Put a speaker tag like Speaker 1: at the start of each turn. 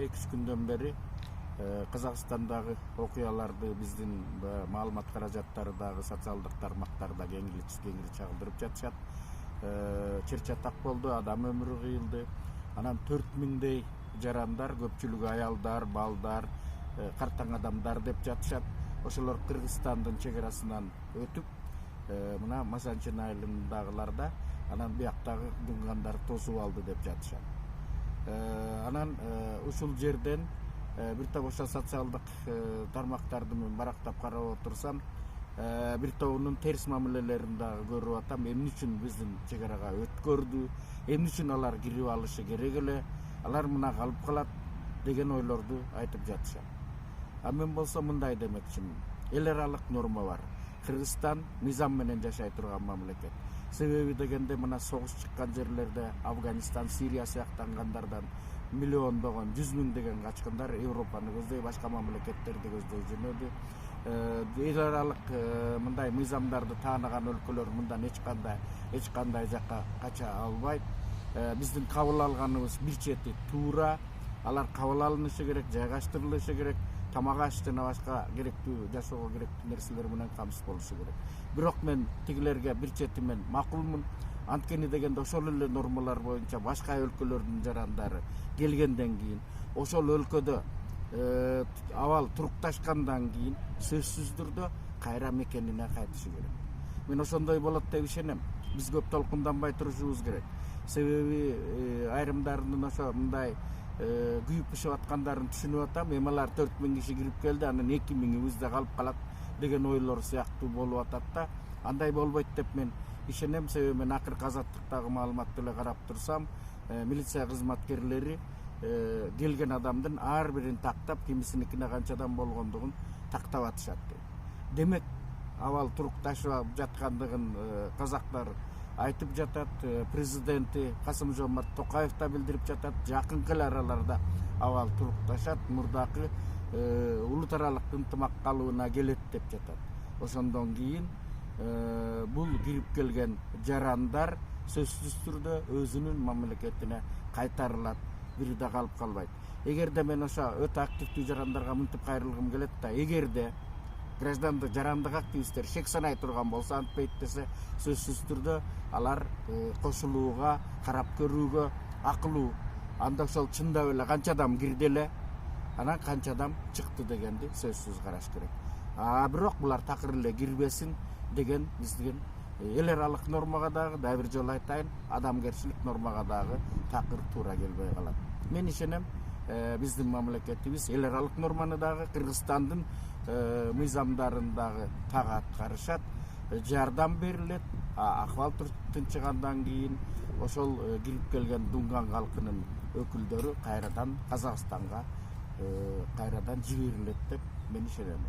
Speaker 1: 2-3 күндөн бери Казакстандагы окуяларды биздин маалымат каражаттарындагы социалдык тармактарда кеңири чагылдырып жатышат. Чыр-чатак болду, адам өмүрү кыйылды. Анан 4000дей жарандар, көпчүлүгү аялдар, балдар, картаң адамдар деп жатышат. Ошолор Кыргызстандын чек арасынан өтүп, мына Масанчин айылындагыларда, анан бияктагы дунгандар тосуп алды деп жатышат. Анан ушул жерден бир топ ошо социалдык тармактарды мен барактап карап отурсам, бир тобунун терс мамилелерин дагы көрүп атам. Эмне үчүн биздин чек арага өткөрдү, эмне үчүн алар кирип алышы керек эле, алар мына калып калат деген ойлорду айтып жатышат. Мен болсо мындай демекчимин. Эл аралык норма бар. Кыргызстан мыйзам менен жашай турган мамлекет. Себеби дегенде мына согуш чыккан жерлерде Афганистан, Сирия сыяктангандардан миллиондогон, 100 миң деген качкындар Европаны көздөй, башка мамлекеттерди көздөй жөнөдү. Эл аралык мындай мыйзамдарды таанаган өлкөлөр мындан эч кандай жакка кача албайт. Биздин кабыл алганыбыз бир чети туура, алар кабыл алынышы керек, жайгаштырылышы керек, тамак аш жана башка керектүү, жашоого керектүү нерселер менен камсыз болушу керек. Бирок мен тигилерге бир чети мен макулмун. Анткени дегенде ошол эле нормалар боюнча башка өлкөлөрдүн жарандары келгенден кийин, ошол өлкөдө абал турукташкандан кийин сөзсүз түрдө кайра мекенине кайтышы керек. Мен ошондой болот деп ишенем. Биз көп толкунданбай турушубуз керек. Себеби айрымдарынын ошо мындай күйүп бышып аткандарын түшүнүп атам. Эми алар 4000 киши кирип келди, анан 2000 бизде калып калат деген ойлор сыяктуу болуп атат да. Андай болбойт деп мен ишенем. Себеби мен акыркы азаттыктагы маалыматты эле карап турсам, милиция кызматкерлери келген адамдын ар бирин тактап, кимисиникине канчадан болгондугун тактап атышат. Демек, абал турукташып жаткандыгын казактар айтып жатат. Президенти Касым-Жомарт Токаев да билдирип жатат. Жакынкы араларда абал турукташат, мурдакы улут аралык ынтымак калыбына келет деп жатат. Ошондон кийин бул кирип келген жарандар сөзсүз түрдө өзүнүн мамлекетине кайтарылат, бири да калып калбайт. Эгерде мен ошо өтө активдүү жарандарга мынтип кайрылгым келет да, эгерде граждандык жарандык активисттер шек санай турган болсо, антпейт десе, сөзсүз түрдө алар кошулууга, карап көрүүгө акылуу. Анда ошол чындап эле канча адам кирди эле, анан канча адам чыкты дегенди сөзсүз караш керек. Бирок булар такыр эле кирбесин деген биздин эл аралык нормага дагы, бир жолу айтайын, адамгерчилик нормага дагы такыр туура келбей калат. Мен ишенем, биздин мамлекетибиз эл аралык норманы дагы, Кыргызстандын мыйзамдарын дагы так аткарышат, жардам берилет. Акыбал тынчыгандан кийин ошол кирип келген дунган калкынын өкүлдөрү кайрадан Казакстанга кайрадан жиберилет деп мен ишенем.